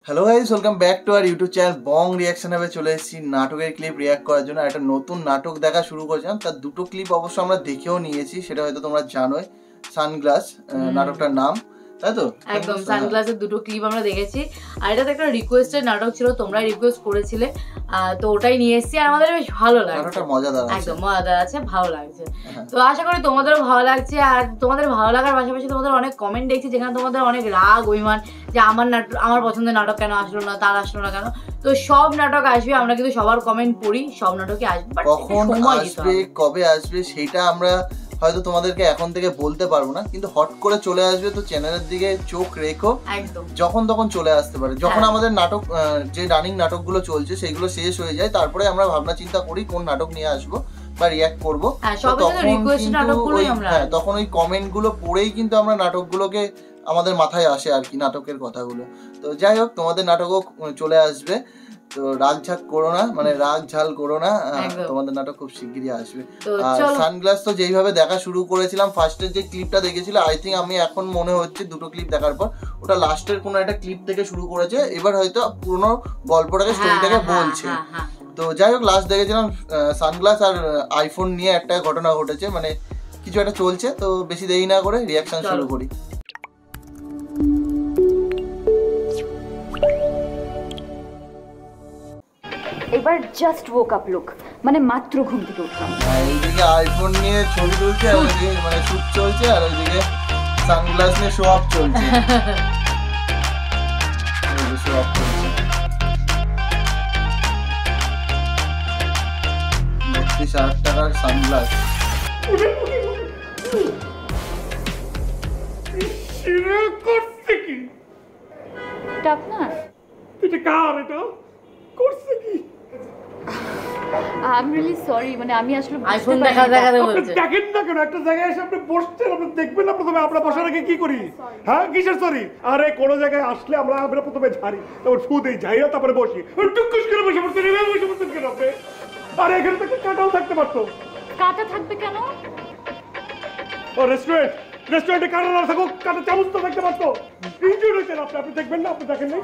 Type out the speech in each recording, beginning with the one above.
Hello guys, welcome back to our YouTube channel Bong Reaction হবে। চলে এসেছি নাটকের ক্লিপ রিয়াক্ট করার জন্য। একটা নতুন নাটক দেখা শুরু করেছিলাম, তার দুটো ক্লিপ অবশ্য আমরা দেখেও নিয়েছি, সেটা হয়তো তোমরা জানোই। সানগ্লাস নাটকটার নাম, তাই তো? একদম সানগ্লাসের দুটো ক্লিপ আমরা দেখেছি, আর এটা তো একটা রিকোয়েস্টেড নাটক ছিল, তোমরা রিকোয়েস্ট করেছিলে, তো ওটাই নিয়ে এসেছি। আর আমাদের বেশ ভালো লাগছে, নাটকটা মজাদার আছে, একদম মজাদার আছে, ভালো লাগছে। তো আশা করি তোমাদেরও ভালো লাগছে। আর তোমাদের ভালো লাগার পাশাপাশি তোমাদের অনেক কমেন্ট দেখছি যেখানে তোমাদের অনেক রাগ অভিমান যে আমার পছন্দের নাটক কেন আসলো না, তার আসলো না কেন। তো সব নাটক আসবে, আমরা কিন্তু সবার কমেন্ট পড়ি, সব নাটকই আসবে, বাট কখন আসবে কবে আসবে সেটা আমরা হয়তো তোমাদেরকে এখন থেকে বলতে পারবো না, কিন্তু হট করে চলে আসবে। তো চ্যানেলের দিকে চোখ রেখো, একদম যখন তখন চলে আসতে পারে। যখন আমাদের নাটক যে রানিং নাটকগুলো চলছে সেইগুলো শেষ হয়ে যায়, তারপরে আমরা ভাবনা চিন্তা করি কোন নাটক নিয়ে আসবো বা রিয়াক্ট করবো। তখন ওই কমেন্ট গুলো পড়েই কিন্তু আমরা নাটকগুলোকে আমাদের মাথায় আসে আর কি, নাটকের কথাগুলো। তো যাই হোক, তোমাদের নাটকও চলে আসবে, তো রাগ ঝাল করো না, মানে রাগ ঝাল করো না, তোমাদের নাটক খুব শিগগিরই আসবে। আর সানগ্লাস তো যেইভাবে দেখা শুরু করেছিলাম, ফার্স্টের যে ক্লিপটা দেখেছিল, আই থিঙ্ক আমি এখন মনে হচ্ছে দুটো ক্লিপ দেখার পর ওটা লাস্টের কোনো একটা ক্লিপ থেকে শুরু করেছে, এবার হয়তো পুরোনো গল্পটাকে স্টোরিটাকে বলছে। তো যাই হোক, লাস্ট দেখেছিলাম সানগ্লাস আর আইফোন নিয়ে একটা ঘটনা ঘটেছে, মানে কিছু একটা চলছে। তো বেশি দেরি না করে রিয়াকশন শুরু করি। এবার জাস্ট ওক আপ লুক, মানে মাত্র ঘুম থেকে উঠলাম। এইদিকে আইফোন নিয়ে ছবি তুলছে, আর ওইদিকে মানে শুট চলছে, আর ওইদিকে সানগ্লাস নিয়ে শো আপ চলছে। শো আপ চলছে 30,000 টাকার সানগ্লাস। করছে কি আপনার এটা কার, এটা করছে কি? আই এম রিয়েলি সরি, মানে আমি আসলে আইফোন দেখাতে বলছে। দেখেন না কেন, একটা জায়গায় এসে আপনি বসছেন, আপনি দেখবেন না প্রথমে আমরা বসার আগে কি করি? হ্যাঁ, কিসের সরি? আরে কোনো জায়গায় আসলে আমরা প্রথমে ঝাড়ি, তারপর ফু দেই, ঝাড়িয়া তারপরে বসি। টুকুস করে বসে পড়ছেন, এভাবে বসে পড়ছেন কেন আপনি? আরে এখানে তো কাটাও থাকতে পারতো। কাটা থাকবে কেন? ও রেস্টুরেন্টে কাটা না থাকুক, কাটা চামচ তো থাকতে পারতো। ইনজুরি হয়েছেন আপনি দেখবেন না, আপনি দেখেন নাই।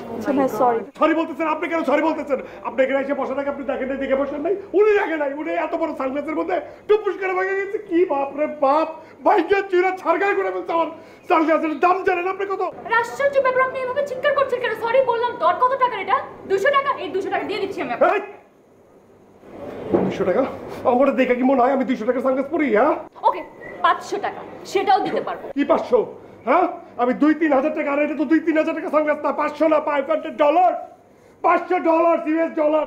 সরি বলতেছেন আপনি, কেন সরি বলতেছেন? আপনি এখানে এসে বসার আগে আপনি দেখেন নাই, দেখে বসেন নাই। উনি দেখেন নাই, উনি এত বড় সানগ্লাসের মধ্যে টুপুস করে ভেঙে গেছে। কি বাপ রে বাপ, ভাইয়া চুরা ছাড়গাড় করে ফেলছে আমার সানগ্লাসের দাম। জানেন আপনি কত? আশ্চর্য ব্যাপার, আপনি এভাবে চিৎকার করছেন কেন? সরি বললাম তো। আর কত টাকা এটা? 200 টাকা। এই 200 টাকা দিয়ে দিচ্ছি আমি আপনাকে। 200 টাকা? আমার দেখা কি মনে হয় আমি 200 টাকা সানগ্লাস পরি? হ্যাঁ, ওকে 500 টাকা, সেটাও দিতে পারবো। কি 500? হ্যাঁ, আমি 2-3 হাজার টাকা, আর এটা তো 2-3 হাজার টাকা সানগ্লাস না। 500 না, $500। $500 ইউএস ডলার।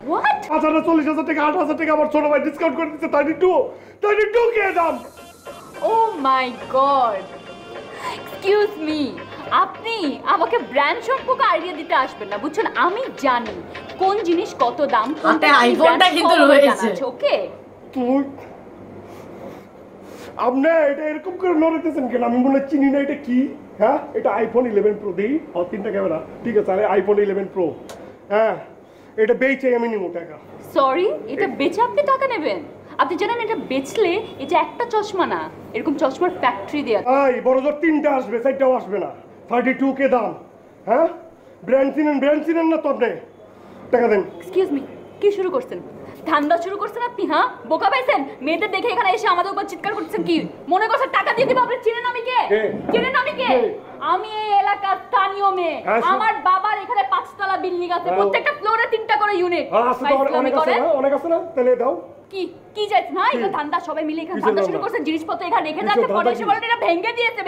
40,000 টাকা, 8,000 টাকা আমার ছোট ভাই ডিসকাউন্ট করে দিচ্ছে। 32 কে দাম। ও মাই গড, এক্সকিউজ মি, আপনি আমাকে ব্র্যান্ড সম্পর্কে আইডিয়া দিতে আসবেন না, বুঝছেন? আমি জানি কোন জিনিস কত দাম। কোনটা আইফোনটা কিন্তু রয়েছে, ওকে? তুই আপনি এটা এরকম করে লড়াইতেছেন কেন? আমি মনে চিনি না এটা কি। হ্যাঁ, এটা আইফোন 11 প্রো। দিই 3টা ক্যামেরা, ঠিক আছে। আরে আইফোন 11 প্রো, হ্যাঁ, এটা বেচে আমি নিব টাকা। সরি, এটা বেচে আপনি টাকা নেবেন? আপনি জানেন এটা বেচলে এটা একটা চশমা না, এরকম চশমার ফ্যাক্টরি দেয়া। এই বড় জোর 3টা আসবে, 4টাও আসবে না। 32 কে দাম। হ্যাঁ, ব্র্যান্ড চিনেন না তো আপনি? টাকা দেন। এক্সকিউজ মি, কি শুরু করছেন? ধান্দা শুরু করছেন আপনি? হ্যাঁ, বোকা পাইছেন? মেয়েদের দেখে এখানে এসে আমাদের উপর চিৎকার করছেন কি? মনে করছেন টাকা দিয়ে দিব? আপনি চিনেন আমি কে? চিনেন আমি কে? আমি এই এলাকার স্থানীয় মেয়ে। আমার বাবার এখানে 5 তলা বিল্ডিং আছে, প্রত্যেকটা ফ্লোরে 3টা করে ইউনিট। অনেক আছে না, তাহলে দাও। কি যাচ্ছে না? এটা ধান্দা সবাই মিলে এখানে ধান্দা শুরু করছেন, জিনিসপত্র এখানে রেখে যাচ্ছে, পরে এসে বলেন এটা ভেঙে দিয়েছে।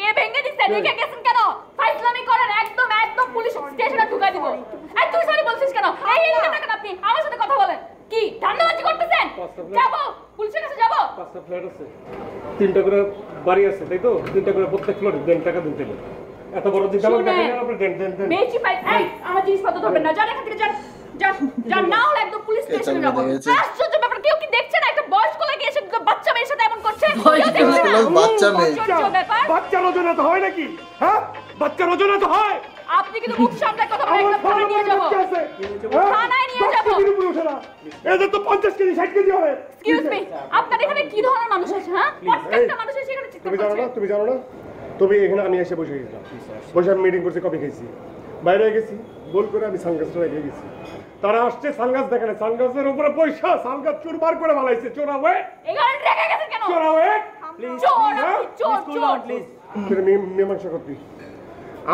কে ভেঙে দিয়েছে? রেখে গেছেন কেন? ফাইজলামি করেন, একদম পুলিশ স্টেশনে ঢুকাই দিব। এই তুই সরি বলছিস কেন? এই এদিকে তাকান আপনি, আমার সাথে কথা বলেন। কি ধান্দাবাজি করতেছেন? যাবো পুলিশের কাছে, যাবো। 5টা ফ্ল্যাট আছে, 3টা করে বাড়ি আছে, তাই তো? 3টা করে প্রত্যেক ফ্লোরে দেন, টাকা দিন। তাহলে এত বড় যে দাম দেখেন আপনি, দেন। বেশি পাই। এই আমার জিনিসপত্র ধরবেন না, যান এখান থেকে, যান না হলে একদম পুলিশ স্টেশনে যাবো। আশ্চর্য ব্যাপার, কেউ কি দেখছে না একটা বয়স্ক লাগে এসে বাচ্চা মেয়ের সাথে এমন করছে? বাচ্চার ওজনে তো হয় নাকি? হ্যাঁ, বাচ্চার ওজনে তো হয়। আপনি কিন্তু মুখ সামনে কথা বলেন, একটা থানায় নিয়ে যাব। থানায় নিয়ে যাব। এদের তো 50 কেজি 60 কেজি হবে। এক্সকিউজ মি, আপনার এখানে কি ধরনের মানুষ আছে? হ্যাঁ, প্রত্যেকটা মানুষ এসে এখানে চিৎকার করছে। তুমি জানো না? তুমি এখানে আমি এসে বসে গেছিলাম, বসে আমি মিটিং করছি, কফি খাইছি। বাইরে গেছি ভুল করে আমি সানগ্লাসটা রেখে গেছি তারা আসছে সানগ্লাস দেখেন সানগ্লাসের উপরে পয়সা সানগ্লাস চুরমার করে মালাইছে চোরা হয়ে এখানে রেখে গেছেন কেন চোরা হয়ে চোর চোর প্লিজ মীমাংসা করবি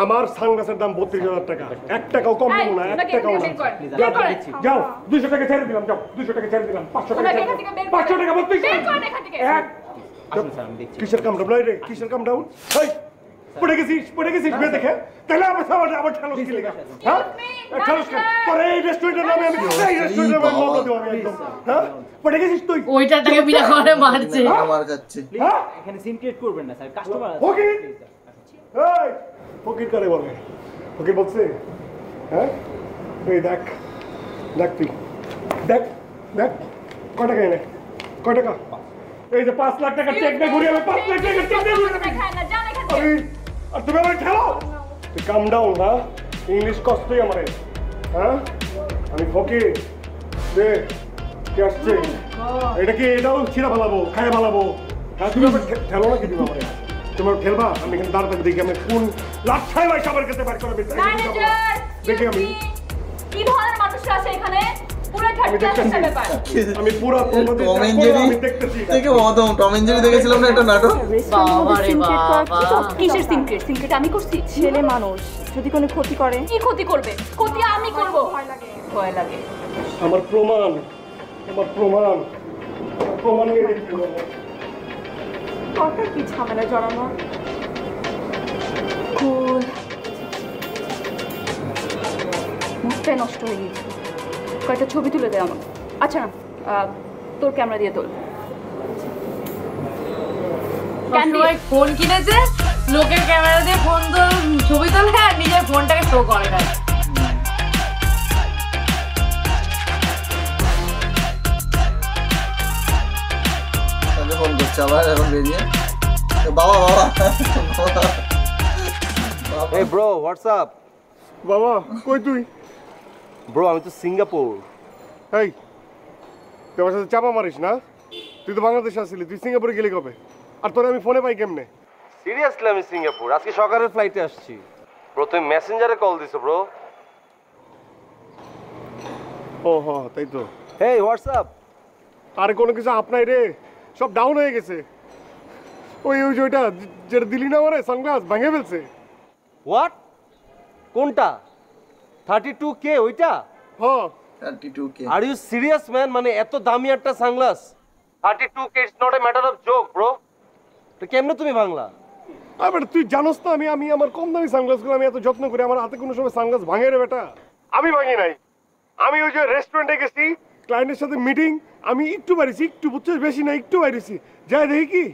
আমার সানগ্লাসের দাম 32,000 টাকা 1 টাকাও কম দেবো না 1 টাকাও না যাও 200 টাকা ছেড়ে দিলাম যাও 200 টাকা ছেড়ে দিলাম 500 টাকা 500 টাকা বলতে কিসের কাম ডাউন রে কিসের কাম ডাউন এই পড়ে গেছিস বে দেখে তাহলে আবার খেলো কি লাগা হ্যাঁ খেলো তোর এই রেস্টুরেন্টের নামে আমি এই রেস্টুরেন্টের নামে বলবো দেব আমি একদম হ্যাঁ পড়ে গেছিস তুই ওইটাটাকে বিনা করে মারছে আমার কাছে এখানে সিন ক্রিয়েট করবেন না স্যার কাস্টমার আছে ওকে এই ফকির করে বলে ফকির বলছে হ্যাঁ এই দেখ তুই দেখ কয় টাকা এনে কয় টাকা এই যে 5 লাখ টাকা চেক দিয়ে ঘুরিয়ে 5 লাখ টাকা চেক দিয়ে ঘুরিয়ে আর তুমি আমার খেলো তুই কাম ডাউন না ইংলিশ কষ্টই আমারে হ্যাঁ আমি ফকির দে কে আসছে এটা কি এটাও ছিঁড়া ফেলাবো খায় ফেলাবো হ্যাঁ তুমি আমার খেলো না কি তুমি আমারে তোমার খেলবা আমি এখানে দাঁড়াতে দেখি আমি কোন লাচ্ছাই ভাই সবার কাছে বার করে দেখি আমি কি ধরনের মানুষরা আছে এখানে পুরো ঠাট্টা ব্যাপার আমি পুরো টম এন্ড জেরি থেকে বদম টম এন্ড জেরি দেখেছিলাম না একটা নাটক বাবা রে বাবা কিসের সিনক্রেট আমি করছি ছেলে মানুষ যদি কোনো ক্ষতি করে কি ক্ষতি করবে ক্ষতি আমি করব ভয় লাগে আমার প্রমাণ নিয়ে দেখতে হবে দরকার কি ঝামেলা জড়ানো কুল মুখটা নষ্ট হয়ে গেছে কয়েকটা ছবি তুলে দে আমাকে আচ্ছা না তোর ক্যামেরা দিয়ে তোল সবসময় ফোন কিনেছে লোকের ক্যামেরা দিয়ে ফোন ছবি তোলে আর নিজের ফোনটাকে শো করে না ফোন করছে আবার এখন বেরিয়ে বাবা Hey bro, what's up? বাবা কই তুই Bro, আমি তো সিঙ্গাপুর। এই তুই আমার সাথে চাপা মারিস না তুই তো বাংলাদেশে আসছিলি তুই সিঙ্গাপুরে গেলি কবে আর তোরে আমি ফোনে পাই কেমনে সিরিয়াসলি আমি সিঙ্গাপুর আজকে সকালের ফ্লাইটে আসছি ব্রো তুমি মেসেঞ্জারে কল দিছো ব্রো ও হ্যাঁ তাই তো হেই হোয়াটসঅ্যাপ আর কোনো কিছু আপনাই রে সব ডাউন হয়ে গেছে ওই যে ওইটা যেটা দিলি না ওরে সানগ্লাস ভেঙে ফেলছে হোয়াট কোনটা 32K ওইটা হ্যাঁ 32K are you serious man মানে এত দামি একটা sunglass 32K it's not a matter of joke bro তো কেমনে তুমি বাংলা বেটা তুই জানোস তো আমি আমার কম দামি সানগ্লাসগুলো আমি এত যত্ন করি আমার হাতে কোনো সময় সানগ্লাস ভাঙে রে বেটা আমি ভাঙি নাই আমি ওই যে রেস্টুরেন্টে গেছি ক্লায়েন্টের সাথে মিটিং আমি একটু বাইরেছি একটু বুঝছিস বেশি না একটু বাইরেছি যাই দেখি কি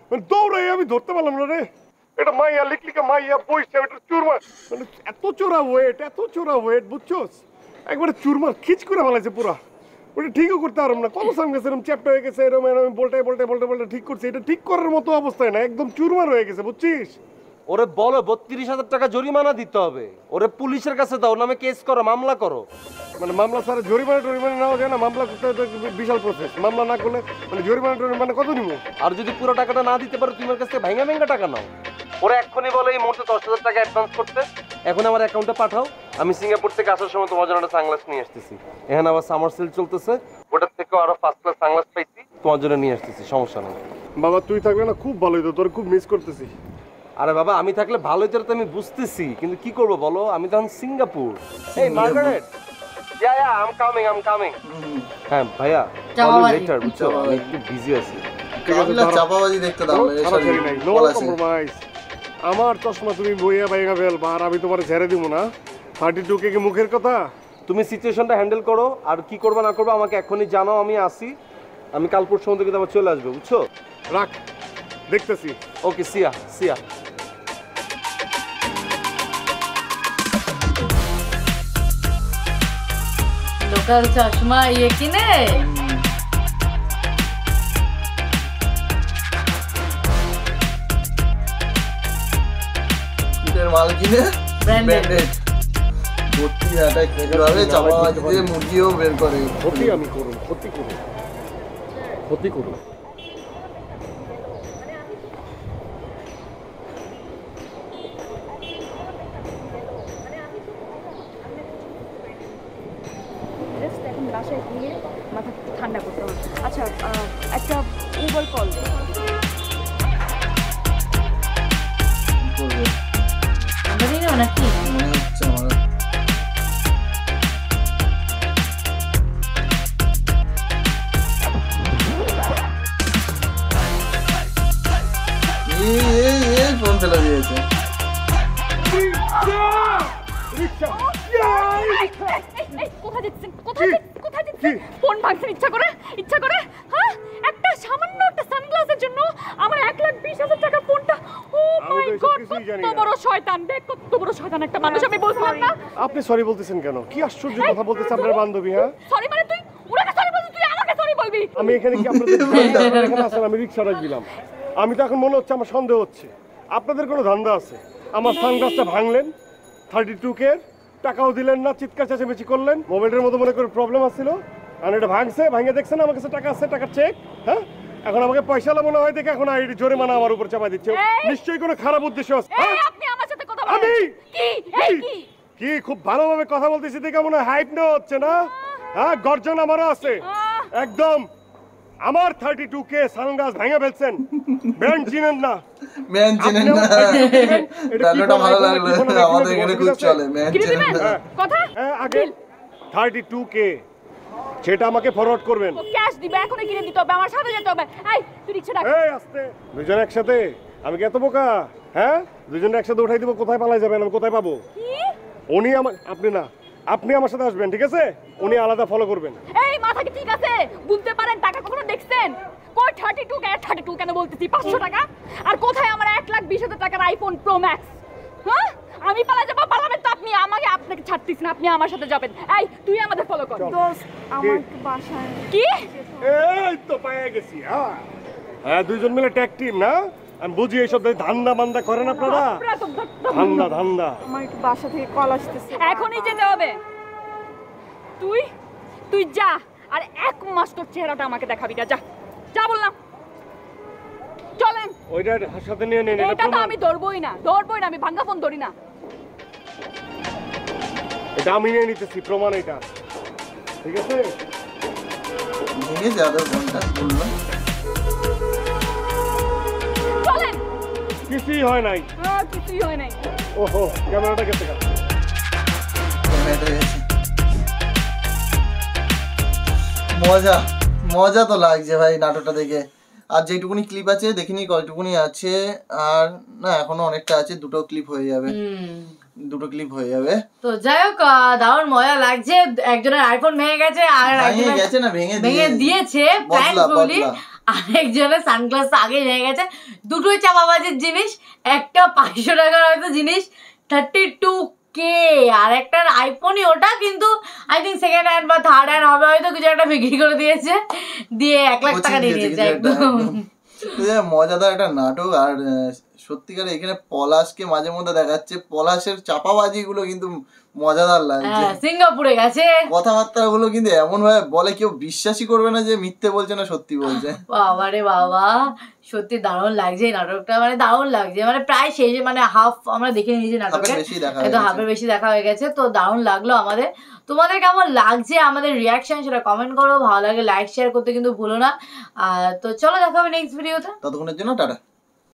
মানে দৌড়াই আমি ধরতে পারলাম না রে এটা মাইয়া লিকলিকা মাইয়া বইছে এটা চুরমার মানে এত চোরা ওয়েট বুঝছোস একবারে চুরমার খিচ করে ফেলাইছে পুরা ওটা ঠিকও করতে পারলাম না কত সানগ্লাস এরকম চ্যাপ্টা হয়ে গেছে এরকম আমি বলতে ঠিক করছি এটা ঠিক করার মতো অবস্থায় না একদম চুরমার হয়ে গেছে বুঝছিস ওরে বলো 32,000 টাকা জরিমানা দিতে হবে ওরে পুলিশের কাছে দাও নামে কেস করো মামলা করো মানে মামলা স্যার জরিমানা নেওয়া যায় না মামলা করতে তো বিশাল প্রসেস মামলা না করলে মানে জরিমানা কত নিব আর যদি পুরো টাকাটা না দিতে পারো তোমার কাছে ভাঙা টাকা নাও ওরা এক্ষুনি বলে এই মুহূর্তে 10,000 টাকা অ্যাডভান্স করতে এখন আমার অ্যাকাউন্টে পাঠাও আমি সিঙ্গাপুর থেকে আসার সময় তোমার জন্য একটা সানগ্লাস নিয়ে আসতেছি এখানে আবার সামার সেল চলতেছে ওটার থেকেও আরো ফার্স্ট ক্লাস সানগ্লাস পাইছি তোমার জন্য নিয়ে আসতেছি সমস্যা নেই বাবা তুই থাকলে না খুব ভালো হতো তোর খুব মিস করতেছি আরে বাবা আমি থাকলে ভালোই তো আমি বুঝতেছি কিন্তু কি করব বলো আমি তখন সিঙ্গাপুর এই Margaret yeah I am coming হ্যাঁ ভাইয়া লেটার বুঝছো আমি একটু বিজি আছি কাবিলা চাপাবাজি দেখতে দাও নো কম্প্রোমাইজ আমার চশমা তুমি বইয়া বাইগা ফেলবা আর আমি তোমারে ছেড়ে দিব না 32K কি মুখের কথা তুমি সিচুয়েশনটা হ্যান্ডেল করো আর কি করবা না করবা আমাকে এখনই জানাও আমি আসি আমি কাল পরশু মধ্যে কিন্তু আবার চলে আসবে বুঝছো রাখ দেখতেছি ওকে সিয়া লোকাল চশমা কিনে মাল কিনে ব্র্যান্ডেড 32,000 টাকা কিভাবে চাপাবাজি দিয়ে মুরগিও বের করে ক্ষতি আমি করুন ক্ষতি করুন বাসায় গিয়ে মাথা ঠান্ডা করতে হবে। আচ্ছা একটা উবার কল দে। করবে আমরা দিই না নাকি? মনে হচ্ছে আমার। এই ফোন ফেলে দিয়েছে। কোথায় যাচ্ছেন? কোথায় যাচ্ছেন? ফোন ভাঙছেন ইচ্ছা করে? হ্যাঁ, একটা সামান্য একটা সানগ্লাসের জন্য আমার 1,20,000 টাকা ফোনটা। ও মাই গড, কত বড় শয়তান! দেখ কত বড় শয়তান একটা মানুষ, আমি বলছিলাম না? আপনি সরি বলতেছেন কেন? কি আশ্চর্য কথা বলতেছে আপনার বান্ধবী। হ্যাঁ, সরি মানে তুই ওনাকে সরি বলছিস, তুই আমাকে সরি বলবি? আমি এখানে কি আপনাদের এখানে আসেন, আমি রিক্সা রাখলাম। আমি তো এখন মনে হচ্ছে আমার সন্দেহ হচ্ছে আপনাদের কোনো ধান্দা আছে। আমার সানগ্লাসটা ভাঙলেন, 32K টাকাও দিলেন না, চিৎকার চেঁচামেচি করলেন, মোবাইলের মতো মনে করে প্রবলেম আসছিল, আর এটা ভাঙছে, ভাঙে দেখছেন আমার কাছে টাকা আছে, টাকার চেক। হ্যাঁ, এখন আমাকে পয়সা মনে হয় দেখে এখন আইডি জরিমানা আমার উপর চাপা দিচ্ছে। নিশ্চয়ই কোনো খারাপ উদ্দেশ্য আছে। এই আপনি আমার সাথে কথা বলেন। আমি কি এই কি কি খুব ভালোভাবে কথা বলতেছি দেখে মনে হয় হাইপ নেওয়া হচ্ছে না? হ্যাঁ, গর্জন আমারও আছে একদম। আমার 32K সানগ্লাস ভেঙে ফেলছেন, ব্র্যান্ড চিনেন না, ম্যান চিনেন না। ডায়লগটা ভালো লাগলো, আমাদের এখানে খুব চলে ম্যান কি চিনেন দিবেন? না। কথা আগে 32K সেটা আমাকে ফরওয়ার্ড করবেন। ও ক্যাশ দিবে, এখনই কিনে দিতে হবে, আমার সাথে যেতে হবে। এই তুই রিকশা ডাক। এই আস্তে, দুজন একসাথে? আমি কি এত বোকা? হ্যাঁ, দুজন একসাথে উঠাই দিব, কোথায় পালাই যাবেন, আমি কোথায় পাবো? কি? উনি আমার, আপনি না, আপনি আমার সাথে আসবেন, ঠিক আছে? উনি আলাদা ফলো করবেন। এই মাথা কি ঠিক আছে? বুঝতে পারেন টাকা কখনো দেখছেন? কই 32 কেন বলতেছি? 500 টাকা। আর কোথায় আমার 1,20,000 টাকার আইফোন প্রো ম্যাক্স? হ্যাঁ, আমি পালা যাবো, পালাবেন তো আপনি, আপনাকে ছাড়তিস না, আপনি আমার সাথে যাবেন। এই তুই আমাদের ফলো কর। দোস্ত আমার একটু বাসায় কি? এই তো পেয়ে গেছি। হ্যাঁ হ্যাঁ, দুইজন মিলে ট্যাগ টিম না? আমি বুঝি এইসব ধান্দা মান্দা করেন আপনারা। ধান্দা আমার একটু বাসা থেকে কল আসতেছে। এখনই যেতে হবে। তুই যা, আর 1 মাস তোর চেহারাটা আমাকে দেখাবি না। যা বললাম। চলেন। ওইটা সাথে নিয়ে নিন। এটা তো আমি ধরবই না, আমি ভাঙ্গা ফোন ধরি না। এটা আমি নিয়ে নিতেছি, প্রমাণ এটা, ঠিক আছে? ভেঙে যাবে ফোনটা বললাম। চলেন। কিছুই হয় নাই। কিছুই হয় নাই। ওহো, ক্যামেরাটা গেছে। ক্যামেরাটা গেছে। মজা মজা তো লাগছে ভাই নাটকটা দেখে। আর যেটুকুনি ক্লিপ আছে দেখিনি, কয়টুকুনি আছে, আর না এখনো অনেকটা আছে, দুটো ক্লিপ হয়ে যাবে। তো যাই হোক, দারুণ মজা লাগছে। একজনের আইফোন ভেঙে গেছে, আর ভেঙে গেছে না ভেঙে দিয়েছে প্র্যাঙ্কফুলি। আরেকজনের সানগ্লাস আগে ভেঙে গেছে। দুটোই চাপাবাজির জিনিস, একটা 500 টাকার হয়তো জিনিস, 32K, আর একটা আইফোনই ওটা, কিন্তু আই থিঙ্ক সেকেন্ড হ্যান্ড বা থার্ড হ্যান্ড হবে, হয়তো কিছু একটা বিক্রি করে দিয়েছে, দিয়ে 1,00,000 টাকা নিয়ে নিয়েছে একদম। মজাদার একটা নাটক। আর সত্যিকারে এখানে পলাশকে মাঝে মধ্যে দেখাচ্ছে, পলাশের চাপাবাজি গুলো কিন্তু মজাদার লাগছে। সিঙ্গাপুরে গেছে, কথাবার্তা গুলো কিন্তু এমন ভাবে বলে কেউ বিশ্বাসই করবে না যে মিথ্যে বলছে না সত্যি বলছে। বাবা রে বাবা, সত্যি দারুণ লাগছে এই নাটকটা, মানে দারুণ লাগছে, মানে প্রায় শেষে, মানে হাফ আমরা দেখে নিয়েছি নাটকের, হাফের বেশি দেখা হয়ে গেছে। তো দারুণ লাগলো আমাদের। তোমাদের কেমন লাগছে আমাদের রিয়াকশন সেটা কমেন্ট করো, ভালো লাগে লাইক শেয়ার করতে কিন্তু ভুলো না। তো চলো দেখা হবে নেক্সট ভিডিওতে, ততক্ষণের জন্য টাটা।